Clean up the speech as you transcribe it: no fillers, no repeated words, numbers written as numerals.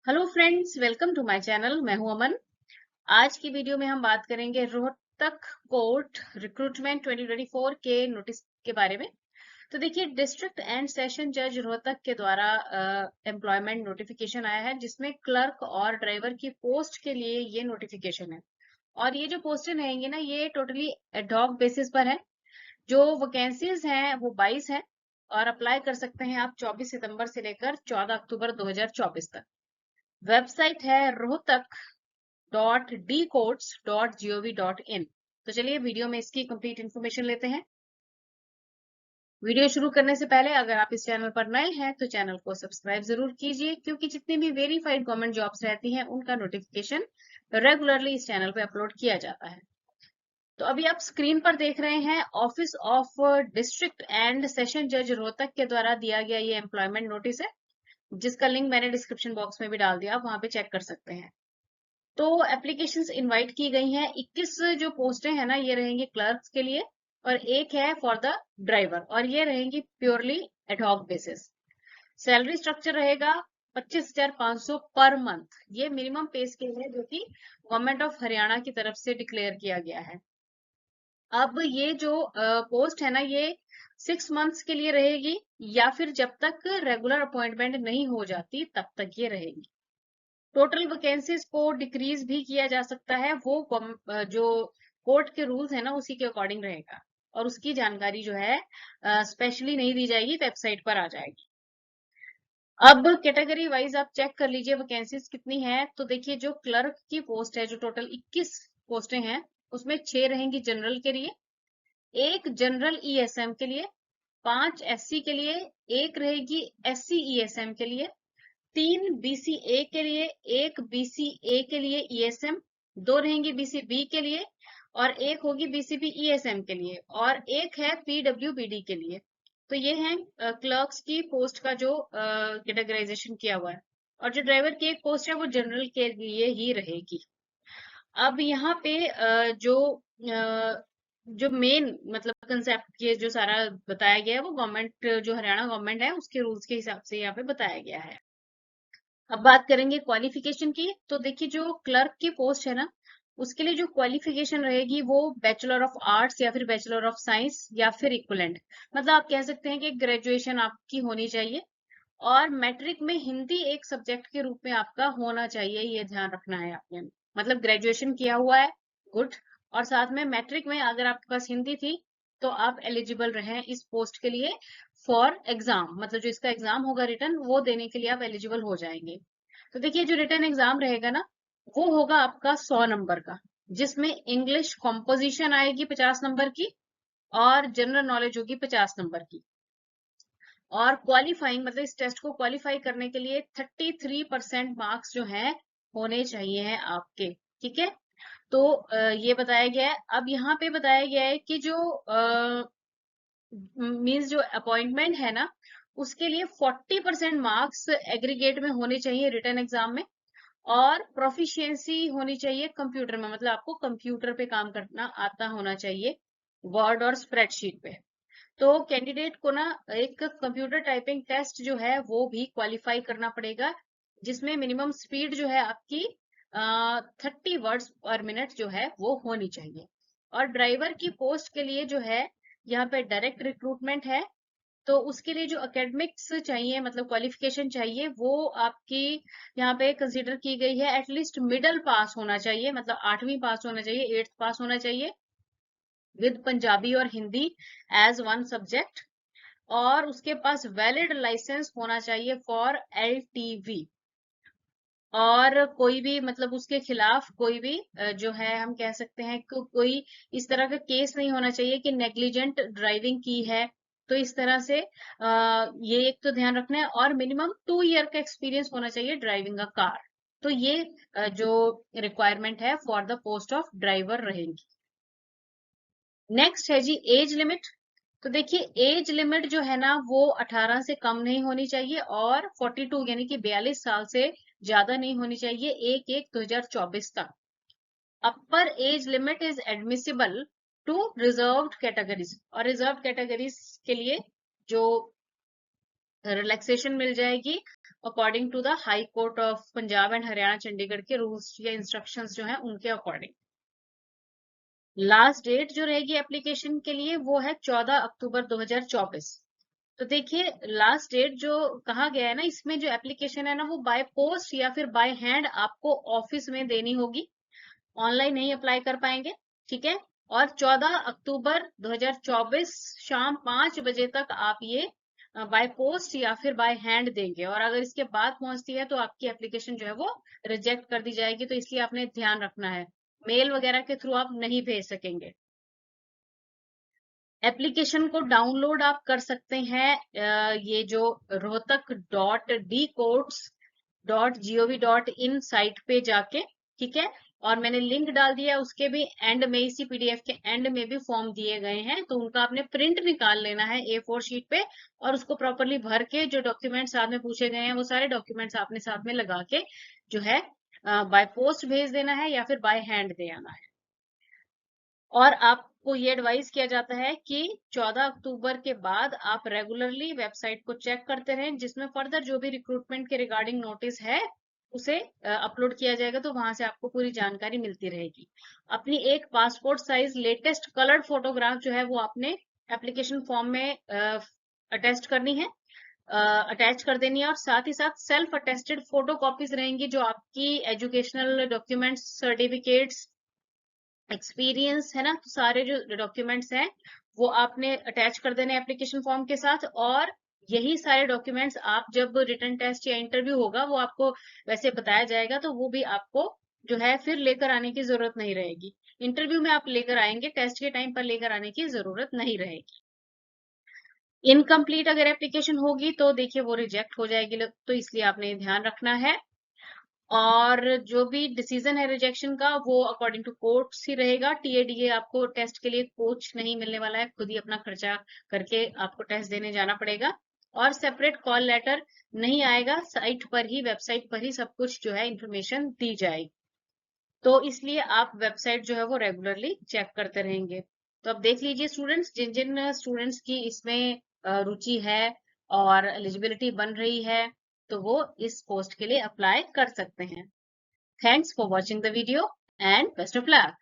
Hello friends, welcome to my channel. मैं हूं अमन। आज की वीडियो में हम बात करेंगे रोहतक कोर्ट रिक्रूटमेंट 2024 के नोटिस के बारे में। तो देखिए, डिस्ट्रिक्ट एंड सेशन जज रोहतक के द्वारा एम्प्लॉयमेंट नोटिफिकेशन आया है, जिसमें क्लर्क और ड्राइवर की पोस्ट के लिए ये नोटिफिकेशन है। और ये जो पोस्टें रहेंगी ना, ये टोटली एडहॉक बेसिस पर है। जो वैकेंसीज हैं वो 22 हैं और अप्लाई कर सकते हैं आप 24 सितंबर से लेकर 14 अक्टूबर 2024 तक। वेबसाइट है rohtak.dcourts.gov.in। तो चलिए वीडियो में इसकी कंप्लीट इन्फॉर्मेशन लेते हैं। वीडियो शुरू करने से पहले अगर आप इस चैनल पर नए हैं तो चैनल को सब्सक्राइब जरूर कीजिए, क्योंकि जितनी भी वेरीफाइड गवर्नमेंट जॉब्स रहती हैं उनका नोटिफिकेशन रेगुलरली इस चैनल पे अपलोड किया जाता है। तो अभी आप स्क्रीन पर देख रहे हैं office of district and session जज रोहतक के द्वारा दिया गया ये एम्प्लॉयमेंट नोटिस है, जिसका लिंक मैंने डिस्क्रिप्शन बॉक्स में भी डाल दिया, आप वहां पे चेक कर सकते हैं। तो एप्लीकेशंस इनवाइट की गई हैं। 21 जो पोस्टें हैं ना, ये रहेंगी क्लर्क्स के लिए और एक है फॉर द ड्राइवर, और ये रहेंगी purely ad hoc basis. Salary structure रहेगा 25,500 पर मंथ। ये मिनिमम पे स्केल है जो कि गवर्नमेंट ऑफ हरियाणा की तरफ से डिक्लेयर किया गया है। अब ये जो पोस्ट है ना, ये 6 मंथ्स के लिए रहेगी, या फिर जब तक रेगुलर अपॉइंटमेंट नहीं हो जाती तब तक ये रहेगी। टोटल वैकेंसीज को डिक्रीज भी किया जा सकता है, वो जो कोर्ट के रूल्स है ना उसी के अकॉर्डिंग रहेगा, और उसकी जानकारी जो है स्पेशली नहीं दी जाएगी, वेबसाइट पर आ जाएगी। अब कैटेगरी वाइज आप चेक कर लीजिए वैकेंसीज कितनी है। तो देखिए, जो क्लर्क की पोस्ट है, जो टोटल 21 पोस्टें हैं, उसमें 6 रहेंगी जनरल के लिए, एक जनरल ईएसएम के लिए, 5 एससी के लिए, एक रहेगी एससी ईएसएम के लिए, 3 बीसीए के लिए, एक बीसीए के लिए ईएसएम, 2 रहेंगी बीसीबी के लिए, और एक होगी बीसीबी ईएसएम के लिए, और एक है पीडब्ल्यूबीडी के लिए। तो ये है क्लर्क्स की पोस्ट का जो कैटेगराइजेशन किया हुआ है। और जो ड्राइवर की एक पोस्ट है वो जनरल के लिए ही रहेगी। अब यहाँ पे जो मेन मतलब कंसेप्ट ये जो सारा बताया गया है, वो गवर्नमेंट जो हरियाणा गवर्नमेंट है उसके रूल्स के हिसाब से यहाँ पे बताया गया है। अब बात करेंगे क्वालिफिकेशन की। तो देखिए, जो क्लर्क की पोस्ट है ना, उसके लिए जो क्वालिफिकेशन रहेगी वो बैचलर ऑफ आर्ट्स या फिर बैचलर ऑफ साइंस या फिर इक्विवेलेंट। मतलब आप कह सकते हैं कि ग्रेजुएशन आपकी होनी चाहिए, और मैट्रिक में हिंदी एक सब्जेक्ट के रूप में आपका होना चाहिए, ये ध्यान रखना है आपने। मतलब ग्रेजुएशन किया हुआ है, गुड, और साथ में मैट्रिक में अगर आपके पास हिंदी थी तो आप एलिजिबल रहे इस पोस्ट के लिए फॉर एग्जाम। मतलब जो इसका एग्जाम होगा रिटर्न, वो देने के लिए आप एलिजिबल हो जाएंगे। तो देखिए, जो रिटर्न एग्जाम रहेगा ना, वो होगा आपका 100 नंबर का, जिसमें इंग्लिश कॉम्पोजिशन आएगी 50 नंबर की, और जनरल नॉलेज होगी 50 नंबर की। और क्वालिफाइंग मतलब इस टेस्ट को क्वालिफाई करने के लिए 33% मार्क्स जो हैं होने चाहिए हैं आपके। ठीक है, तो ये बताया गया है। अब यहाँ पे बताया गया है कि जो मीन्स जो अपॉइंटमेंट है ना, उसके लिए 40% मार्क्स एग्रीगेट में होने चाहिए रिटर्न एग्जाम में, और प्रोफिशिएंसी होनी चाहिए कंप्यूटर में। मतलब आपको कंप्यूटर पे काम करना आता होना चाहिए, वर्ड और स्प्रेडशीट पे। तो कैंडिडेट को ना एक कंप्यूटर टाइपिंग टेस्ट जो है वो भी क्वालिफाई करना पड़ेगा, जिसमें मिनिमम स्पीड जो है आपकी 30 वर्ड्स पर मिनट जो है वो होनी चाहिए। और ड्राइवर की पोस्ट के लिए जो है, यहाँ पे डायरेक्ट रिक्रूटमेंट है, तो उसके लिए जो एकेडमिक्स चाहिए, मतलब क्वालिफिकेशन चाहिए, वो आपकी यहाँ पे कंसीडर की गई है। एटलीस्ट मिडल पास होना चाहिए, मतलब 8वीं पास होना चाहिए, 8th पास होना चाहिए, विद पंजाबी और हिंदी एज वन सब्जेक्ट। और उसके पास वैलिड लाइसेंस होना चाहिए फॉर एलटीवी। और कोई भी मतलब उसके खिलाफ कोई भी जो है, हम कह सकते हैं कि कोई इस तरह का केस नहीं होना चाहिए कि नेग्लिजेंट ड्राइविंग की है। तो इस तरह से ये एक तो ध्यान रखना है, और मिनिमम 2 ईयर का एक्सपीरियंस होना चाहिए ड्राइविंग अ कार। तो ये जो रिक्वायरमेंट है for the post of driver रहेगी। नेक्स्ट है जी एज लिमिट। तो देखिए, एज लिमिट जो है ना, वो 18 से कम नहीं होनी चाहिए, और 42 यानी कि 42 साल से ज्यादा नहीं होनी चाहिए 1/1/2024 तक। Upper age limit is admissible to reserved categories, और रिजर्व कैटेगरीज के लिए जो रिलैक्सेशन मिल जाएगी according to the high court of Punjab and Haryana Chandigarh के रूल्स या इंस्ट्रक्शंस जो हैं उनके अकॉर्डिंग। लास्ट डेट जो रहेगी एप्लीकेशन के लिए वो है 14 अक्टूबर 2024। तो देखिए लास्ट डेट जो कहा गया है ना, इसमें जो एप्लीकेशन है ना वो बाय पोस्ट या फिर बाय हैंड आपको ऑफिस में देनी होगी, ऑनलाइन नहीं अप्लाई कर पाएंगे, ठीक है। और 14 अक्टूबर 2024 शाम 5 बजे तक आप ये बाय पोस्ट या फिर बाय हैंड देंगे, और अगर इसके बाद पहुंचती है तो आपकी एप्लीकेशन जो है वो रिजेक्ट कर दी जाएगी। तो इसलिए आपने ध्यान रखना है, मेल वगैरह के थ्रू आप नहीं भेज सकेंगे। एप्लीकेशन को डाउनलोड आप कर सकते हैं ये जो rohtak.dcodes.gov.in साइट पे जाके, ठीक है। और मैंने लिंक डाल दिया है, उसके भी एंड में, इसी पीडीएफ के एंड में भी फॉर्म दिए गए हैं, तो उनका आपने प्रिंट निकाल लेना है A4 शीट पे, और उसको प्रॉपरली भर के जो डॉक्यूमेंट्स साथ में पूछे गए हैं वो सारे डॉक्यूमेंट्स आपने साथ में लगा के जो है बाय पोस्ट भेज देना है या फिर बाय हैंड दे आना है। और आपको ये एडवाइस किया जाता है कि 14 अक्टूबर के बाद आप रेगुलरली वेबसाइट को चेक करते रहें, जिसमें फर्दर जो भी रिक्रूटमेंट के रिगार्डिंग नोटिस है उसे अपलोड किया जाएगा, तो वहां से आपको पूरी जानकारी मिलती रहेगी। अपनी एक passport size latest coloured photograph जो है वो आपने एप्लीकेशन फॉर्म में अटेस्ट करनी है, अटैच कर देनी है, और साथ ही साथ सेल्फ अटेस्टेड फोटो कॉपीज रहेंगी जो आपकी एजुकेशनल डॉक्यूमेंट्स, सर्टिफिकेट्स, एक्सपीरियंस है ना, तो सारे जो डॉक्यूमेंट्स हैं वो आपने अटैच कर देने एप्लीकेशन फॉर्म के साथ। और यही सारे डॉक्यूमेंट्स आप जब रिटन टेस्ट या इंटरव्यू होगा वो आपको वैसे बताया जाएगा, तो वो भी आपको जो है फिर लेकर आने की जरूरत नहीं रहेगी। इंटरव्यू में आप लेकर आएंगे, टेस्ट के टाइम पर लेकर आने की जरूरत नहीं रहेगी। इनकम्प्लीट अगर एप्लीकेशन होगी तो देखिए वो रिजेक्ट हो जाएगी, तो इसलिए आपने ध्यान रखना है। और जो भी डिसीजन है रिजेक्शन का वो अकॉर्डिंग टू कोर्ट्स ही रहेगा। टीएडीए आपको टेस्ट के लिए कोच नहीं मिलने वाला है, खुद ही अपना खर्चा करके आपको टेस्ट देने जाना पड़ेगा, और सेपरेट कॉल लेटर नहीं आएगा, साइट पर ही, वेबसाइट पर ही सब कुछ जो है इंफॉर्मेशन दी जाएगी। तो इसलिए आप वेबसाइट जो है वो रेगुलरली चेक करते रहेंगे। तो अब देख लीजिए स्टूडेंट्स, जिन जिन स्टूडेंट्स की इसमें रुचि है और एलिजिबिलिटी बन रही है तो वो इस पोस्ट के लिए अप्लाई कर सकते हैं। Thanks for watching the video and best of luck.